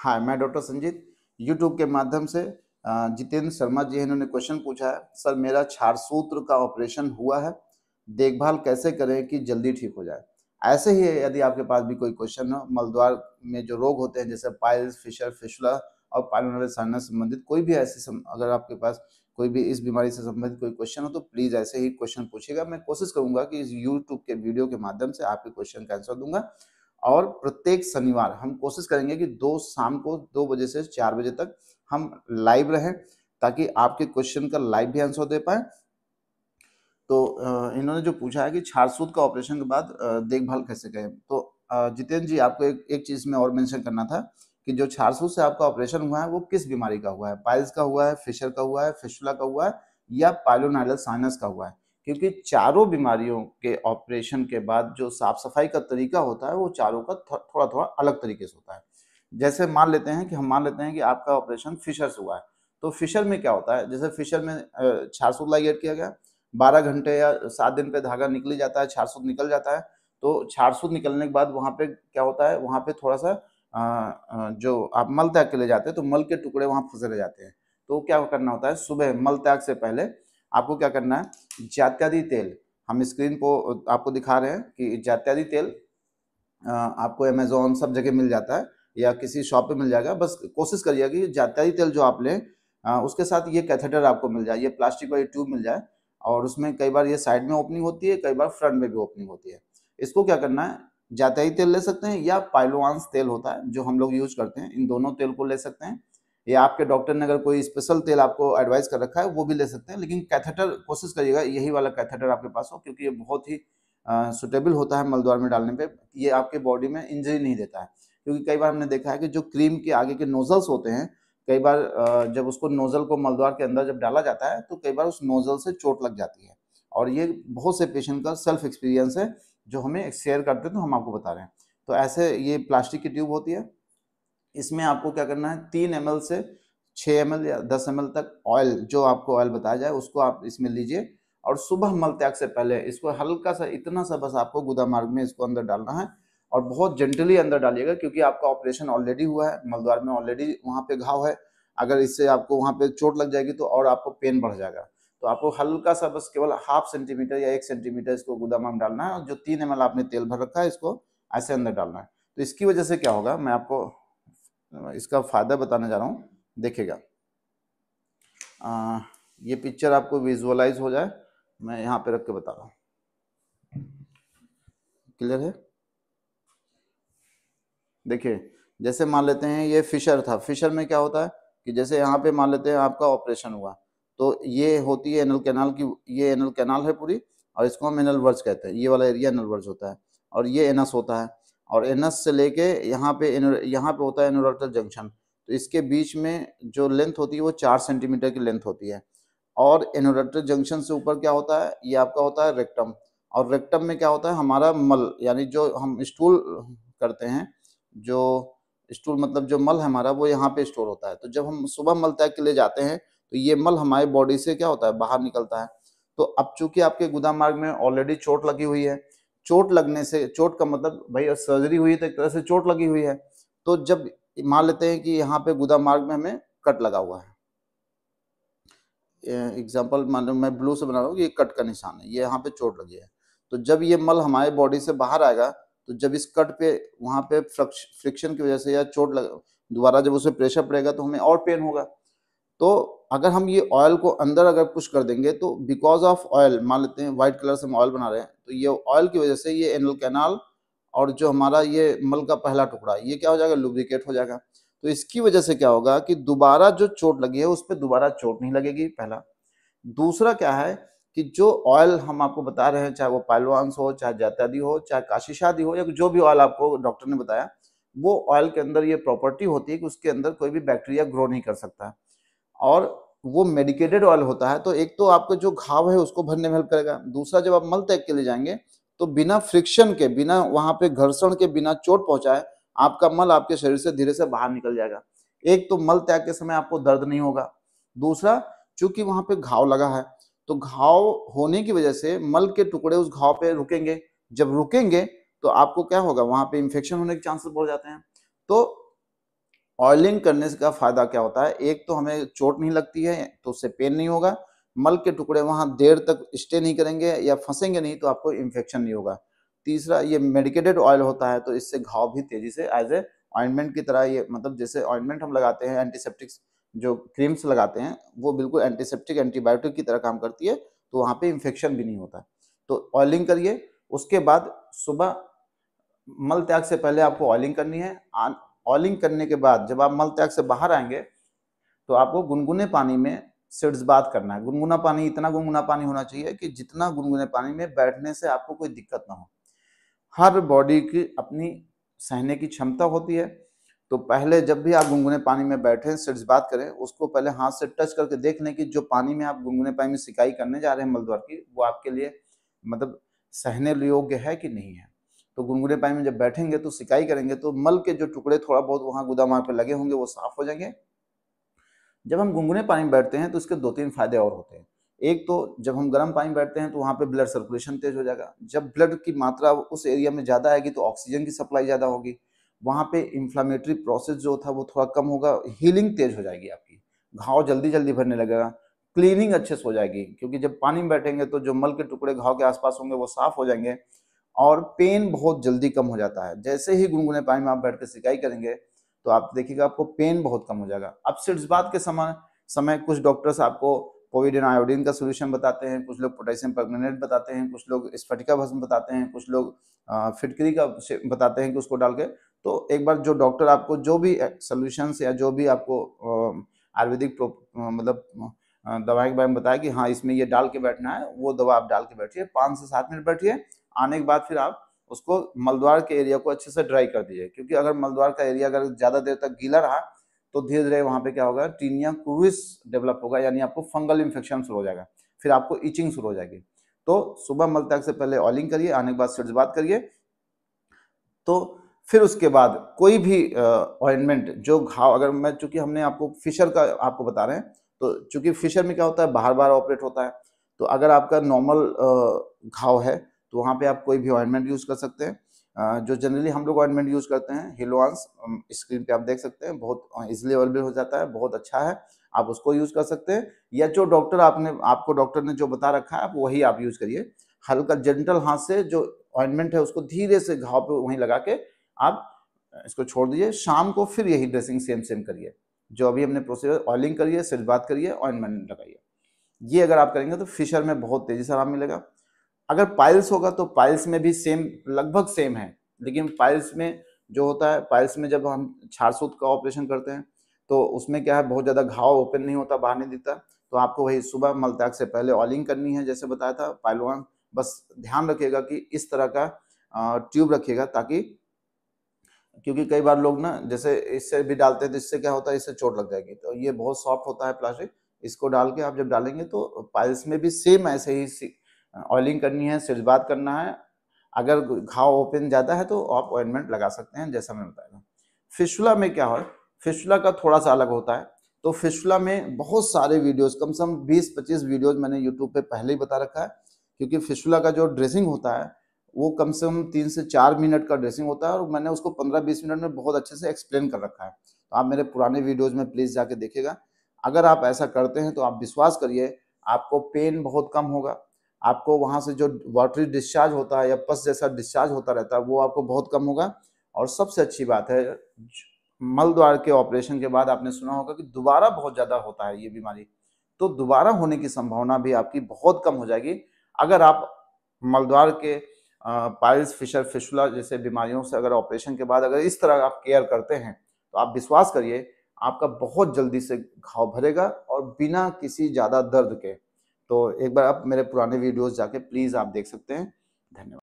हाँ, मैं doctor Sanjeet YouTube के माध्यम से जितेंद्र शर्मा जी इन्होंने क्वेश्चन पूछा है। सर मेरा क्षारसूत्र का ऑपरेशन हुआ है, देखभाल कैसे करें कि जल्दी ठीक हो जाए। ऐसे ही यदि आपके पास भी कोई क्वेश्चन हो, मलद्वार में जो रोग होते हैं जैसे पाइल्स, फिशर, फिस्टुला और पाइलोनरी साइनस से संबंधित कोई भी अगर आपके पास कोई भी इस बीमारी से संबंधित कोई क्वेश्चन हो तो प्लीज ऐसे ही क्वेश्चन पूछिएगा। मैं कोशिश करूंगा कि इस यूट्यूब के वीडियो के माध्यम से आपके क्वेश्चन का आंसर दूंगा। और प्रत्येक शनिवार हम कोशिश करेंगे कि शाम को 2 बजे से 4 बजे तक हम लाइव रहें, ताकि आपके क्वेश्चन का लाइव भी आंसर दे पाए। तो इन्होंने जो पूछा है कि क्षारसूत्र का ऑपरेशन के बाद देखभाल कैसे करें, तो जितेंद्र जी आपको एक चीज में और मेंशन करना था कि जो क्षारसूत्र से आपका ऑपरेशन हुआ है वो किस बीमारी का हुआ है, पाइल्स का हुआ है, फिशर का हुआ है, फिस्टुला का हुआ है या पाइलोनाइडल साइनस का हुआ है। क्योंकि चारों बीमारियों के ऑपरेशन के बाद जो साफ सफाई का तरीका होता है वो चारों का थोड़ा थोड़ा अलग तरीके से होता है। जैसे हम मान लेते हैं कि आपका ऑपरेशन फिशर से हुआ है, तो फिशर में क्या होता है, जैसे फिशर में क्षारसूत्र लाइगेट किया गया, 12 घंटे या 7 दिन पे धागा निकल ही जाता है, क्षारसूत्र निकल जाता है। तो क्षारसूत्र निकलने के बाद वहाँ पे क्या होता है, वहाँ पे थोड़ा सा जो आप मल त्याग के लिए जाते हैं तो मल के टुकड़े वहाँ फंसे रह जाते हैं। तो क्या करना होता है, सुबह मल त्याग से पहले आपको क्या करना है, जात्यादि तेल, हम स्क्रीन को आपको दिखा रहे हैं कि जात्यादि तेल आपको अमेजोन सब जगह मिल जाता है या किसी शॉप पे मिल जाएगा। बस कोशिश करिएगा कि जात्यादि तेल जो आप लें उसके साथ ये कैथेटर आपको मिल जाए, ये प्लास्टिक वाली ट्यूब मिल जाए। और उसमें कई बार ये साइड में ओपनिंग होती है, कई बार फ्रंट में भी ओपनिंग होती है। इसको क्या करना है, जात्यादि तेल ले सकते हैं या पाइलोवांस तेल होता है जो हम लोग यूज करते हैं, इन दोनों तेल को ले सकते हैं। या आपके डॉक्टर ने अगर कोई स्पेशल तेल आपको एडवाइस कर रखा है वो भी ले सकते हैं, लेकिन कैथेटर कोशिश करिएगा यही वाला कैथेटर आपके पास हो, क्योंकि ये बहुत ही सुटेबल होता है मलद्वार में डालने पे। ये आपके बॉडी में इंजरी नहीं देता है, क्योंकि कई बार हमने देखा है कि जो क्रीम के आगे के नोजल्स होते हैं, कई बार जब उसको नोजल को मलद्वार के अंदर जब डाला जाता है तो कई बार उस नोजल से चोट लग जाती है। और ये बहुत से पेशेंट का सेल्फ एक्सपीरियंस है जो हमें शेयर करते हैं, तो हम आपको बता रहे हैं। तो ऐसे ये प्लास्टिक की ट्यूब होती है, इसमें आपको क्या करना है, 3 ml से 6 ml या 10 ml तक ऑयल, जो आपको ऑयल बताया जाए उसको आप इसमें लीजिए। और सुबह मल त्याग से पहले इसको हल्का सा, इतना सा बस आपको गुदा मार्ग में इसको अंदर डालना है। और बहुत जेंटली अंदर डालिएगा, क्योंकि आपका ऑपरेशन ऑलरेडी हुआ है, मलद्वार में ऑलरेडी वहाँ पे घाव है। अगर इससे आपको वहाँ पे चोट लग जाएगी तो और आपको पेन बढ़ जाएगा। तो आपको हल्का सा बस केवल 0.5 सेंटीमीटर या 1 सेंटीमीटर इसको गुदा मार्ग डालना है, और जो 3 ml आपने तेल भर रखा है इसको ऐसे अंदर डालना है। तो इसकी वजह से क्या होगा, मैं आपको इसका फायदा बताने जा रहा हूँ, देखिएगा। ये पिक्चर आपको विजुअलाइज हो जाए, मैं यहाँ पे रख के बता रहा हूँ, क्लियर है। देखिए, जैसे मान लेते हैं ये फिशर था, फिशर में क्या होता है कि जैसे यहाँ पे मान लेते हैं आपका ऑपरेशन हुआ, तो ये होती है एनल कैनाल की, ये एनल कैनाल है पूरी, और इसको हम एनल वर्ज कहते हैं, ये वाला एरिया एनल वर्ज होता है। और ये एनस होता है, और एनस से लेके यहाँ पे होता है एनोरेक्टल जंक्शन। तो इसके बीच में जो लेंथ होती है वो 4 सेंटीमीटर की लेंथ होती है। और एनोरेक्टल जंक्शन से ऊपर क्या होता है, ये आपका होता है रेक्टम। और रेक्टम में क्या होता है, हमारा मल, यानी जो हम स्टूल करते हैं, जो स्टूल मतलब जो मल है हमारा, वो यहाँ पे स्टोर होता है। तो जब हम सुबह मल त्याग के लिए जाते हैं तो ये मल हमारे बॉडी से क्या होता है, बाहर निकलता है। तो अब चूंकि आपके गुदा मार्ग में ऑलरेडी चोट लगी हुई है, चोट लगने से, चोट का मतलब भाई सर्जरी हुई है तो एक तरह से चोट लगी हुई है। तो जब मान लेते हैं कि यहाँ पे गुदा मार्ग में हमें कट लगा हुआ है, एग्जाम्पल मान लो मैं ब्लू से बना रहा हूँ, ये कट का निशान है, ये यहाँ पे चोट लगी है। तो जब ये मल हमारे बॉडी से बाहर आएगा, तो जब इस कट पे वहाँ पे फ्रिक्शन की वजह से या चोट लग, दोबारा जब उसे प्रेशर पड़ेगा तो हमें और पेन होगा। तो अगर हम ये ऑयल को अंदर अगर पुश कर देंगे, तो बिकॉज ऑफ ऑयल, मान लेते हैं व्हाइट कलर से हम ऑयल बना रहे हैं, तो ये ऑयल की वजह से ये एनल कैनाल और जो हमारा ये मल का पहला टुकड़ा, ये क्या हो जाएगा, लुब्रिकेट हो जाएगा। तो इसकी वजह से क्या होगा कि दोबारा जो चोट लगी है उस पर दोबारा चोट नहीं लगेगी, पहला। दूसरा क्या है कि जो ऑयल हम आपको बता रहे हैं, चाहे वो पाइलवांस हो, चाहे जात्यादि हो, चाहे काशी शादी हो, या जो भी ऑयल आपको डॉक्टर ने बताया, वो ऑयल के अंदर ये प्रॉपर्टी होती है कि उसके अंदर कोई भी बैक्टीरिया ग्रो नहीं कर सकता है। और वो मेडिकेटेड ऑयल होता है, तो एक तो आपका जो घाव है उसको भरने में हेल्प करेगा। दूसरा, जब आप मल त्याग के लिए जाएंगे तो बिना फ्रिक्शन के, बिना वहां पे घर्षण के, बिना चोट पहुंचाए आपका मल आपके शरीर से धीरे से बाहर निकल जाएगा। एक तो मल त्याग के समय आपको दर्द नहीं होगा। दूसरा, चूंकि वहां पे घाव लगा है, तो घाव होने की वजह से मल के टुकड़े उस घाव पे रुकेंगे। जब रुकेंगे तो आपको क्या होगा, वहां पे इंफेक्शन होने के चांसेस बढ़ जाते हैं। तो ऑयलिंग करने से का फायदा क्या होता है, एक तो हमें चोट नहीं लगती है तो उससे पेन नहीं होगा, मल के टुकड़े वहां देर तक स्टे नहीं करेंगे या फंसेंगे नहीं तो आपको इन्फेक्शन नहीं होगा। तीसरा, ये मेडिकेटेड ऑयल होता है तो इससे घाव भी तेजी से एज ए ऑइंटमेंट की तरह, ये मतलब जैसे ऑइंटमेंट हम लगाते हैं, एंटीसेप्टिक्स जो क्रीम्स लगाते हैं वो बिल्कुल एंटीसेप्टिक एंटीबायोटिक की तरह काम करती है, तो वहां पे इन्फेक्शन भी नहीं होता। तो ऑयलिंग करिए। उसके बाद सुबह मल त्याग से पहले आपको ऑयलिंग करनी है। ऑयलिंग करने के बाद जब आप मल त्याग से बाहर आएंगे तो आपको गुनगुने पानी में सिड्स बाथ करना है। गुनगुना पानी, इतना गुनगुना पानी होना चाहिए कि जितना गुनगुने पानी में बैठने से आपको कोई दिक्कत ना हो। हर बॉडी की अपनी सहने की क्षमता होती है, तो पहले जब भी आप गुनगुने पानी में बैठे सिड्स बात करें, उसको पहले हाथ से टच करके देख लें कि जो पानी में आप गुनगुने पानी में सिकाई करने जा रहे हैं मलद्वार की, वो आपके लिए मतलब सहने योग्य है कि नहीं है। तो गुनगुने पानी में जब बैठेंगे तो सिकाई करेंगे तो मल के जो टुकड़े थोड़ा बहुत वहां गुदामार पे लगे होंगे वो साफ हो जाएंगे। जब हम गुनगुने पानी में बैठते हैं तो इसके 2-3 फायदे और होते हैं। एक तो जब हम गर्म पानी में बैठते हैं तो वहाँ पे ब्लड सर्कुलेशन तेज हो जाएगा। जब ब्लड की मात्रा उस एरिया में ज़्यादा आएगी तो ऑक्सीजन की सप्लाई ज़्यादा होगी। वहाँ पे इन्फ्लेमेटरी प्रोसेस जो था वो थोड़ा कम होगा, हीलिंग तेज हो जाएगी आपकी, घाव जल्दी-जल्दी भरने लगेगा, क्लीनिंग अच्छे से हो जाएगी क्योंकि जब पानी में बैठेंगे तो जो मल के टुकड़े घाव के आस-पास होंगे वो साफ हो जाएंगे और पेन बहुत जल्दी कम हो जाता है। जैसे ही गुनगुने पानी में आप बैठ के सिकाई करेंगे तो आप देखिएगा आपको पेन बहुत कम हो जाएगा। अब सिर्फ इस बात के समय समय कुछ डॉक्टर्स आपको पोविडीन आयोडीन का सॉल्यूशन बताते हैं, कुछ लोग पोटेशियम परमैंगनेट बताते हैं, कुछ लोग स्फटिका भस्म बताते हैं, कुछ लोग फिटकरी का बताते हैं कि उसको डाल के। तो एक बार जो डॉक्टर आपको जो भी सॉल्यूशंस या जो भी आपको आयुर्वेदिक मतलब दवाई के बारे में बताया कि हाँ इसमें ये डाल के बैठना है, वो दवा आप डाल के बैठिए, 5 से 7 मिनट बैठिए। आने के बाद फिर आप उसको मलद्वार के एरिया को अच्छे से ड्राई कर दीजिए, क्योंकि अगर मलद्वार का एरिया अगर ज्यादा देर तक गीला रहा तो धीरे धीरे वहां पे क्या होगा, टीनिया क्रूरिस डेवलप होगा, यानी आपको फंगल इन्फेक्शन शुरू हो जाएगा, फिर आपको इचिंग शुरू हो जाएगी। तो सुबह मल त्याग से पहले ऑयलिंग करिए, आने के बाद सिर्फ बात करिए। तो फिर उसके बाद कोई भी ऑइंटमेंट जो घाव, अगर मैं चूंकि हमने आपको फिशर का आपको बता रहे हैं, तो चूंकि फिशर में क्या होता है बार बार ऑपरेट होता है, तो अगर आपका नॉर्मल घाव है तो वहाँ पे आप कोई भी ऑइंटमेंट यूज कर सकते हैं। जो जनरली हम लोग ऑइंटमेंट यूज करते हैं हिलोआंस, स्क्रीन पे आप देख सकते हैं, बहुत इजिली अवेलेबल हो जाता है, बहुत अच्छा है, आप उसको यूज कर सकते हैं। या जो डॉक्टर आपको डॉक्टर ने जो बता रखा है आप वही आप यूज करिए। हल्का जेंटल हाथ से जो ऑइंटमेंट है उसको धीरे से घाव पे वहीं लगा के आप इसको छोड़ दीजिए। शाम को फिर यही ड्रेसिंग सेम सेम करिए, जो अभी हमने प्रोसीजर, ऑयलिंग करिए, सिर बात करिए, ऑइंटमेंट लगाइए। ये अगर आप करेंगे तो फिशर में बहुत तेजी से आराम मिलेगा। अगर पाइल्स होगा तो पाइल्स में भी सेम, लगभग सेम है, लेकिन पाइल्स में जो होता है, पाइल्स में जब हम छारसूत का ऑपरेशन करते हैं तो उसमें क्या है, बहुत ज्यादा घाव ओपन नहीं होता, बाहर नहीं दिखता। तो आपको वही सुबह मल त्याग से पहले ऑयलिंग करनी है जैसे बताया था पाइलवान। बस ध्यान रखिएगा कि इस तरह का ट्यूब रखिएगा, ताकि क्योंकि कई बार लोग ना जैसे इससे भी डालते हैं तो इससे क्या होता है, इससे चोट लग जाएगी। तो ये बहुत सॉफ्ट होता है प्लास्टिक, इसको डाल के आप जब डालेंगे तो पाइल्स में भी सेम ऐसे ही ऑयलिंग करनी है, सिरबात करना है। अगर घाव ओपन ज्यादा है तो आप ऑइंटमेंट लगा सकते हैं जैसा मैं बताया। फिस्टुला में क्या है, फिस्टुला का थोड़ा सा अलग होता है। तो फिस्टुला में बहुत सारे वीडियोस, कम से कम 20-25 वीडियोस मैंने यूट्यूब पे पहले ही बता रखा है, क्योंकि फिस्टुला का जो ड्रेसिंग होता है वो कम से कम 3 से 4 मिनट का ड्रेसिंग होता है, और मैंने उसको 15-20 मिनट में बहुत अच्छे से एक्सप्लेन कर रखा है। तो आप मेरे पुराने वीडियोज में प्लीज जाके देखिएगा। अगर आप ऐसा करते हैं तो आप विश्वास करिए आपको पेन बहुत कम होगा, आपको वहां से जो वाटरी डिस्चार्ज होता है या पस जैसा डिस्चार्ज होता रहता है वो आपको बहुत कम होगा। और सबसे अच्छी बात है, मल द्वार के ऑपरेशन के बाद आपने सुना होगा कि दोबारा बहुत ज्यादा होता है ये बीमारी, तो दोबारा होने की संभावना भी आपकी बहुत कम हो जाएगी अगर आप मलद्वार के पाइल्स, फिशर, फिस्टुला जैसे बीमारियों से अगर ऑपरेशन के बाद अगर इस तरह आप केयर करते हैं, तो आप विश्वास करिए आपका बहुत जल्दी से घाव भरेगा और बिना किसी ज्यादा दर्द के। तो एक बार आप मेरे पुराने वीडियोस जाके प्लीज आप देख सकते हैं। धन्यवाद।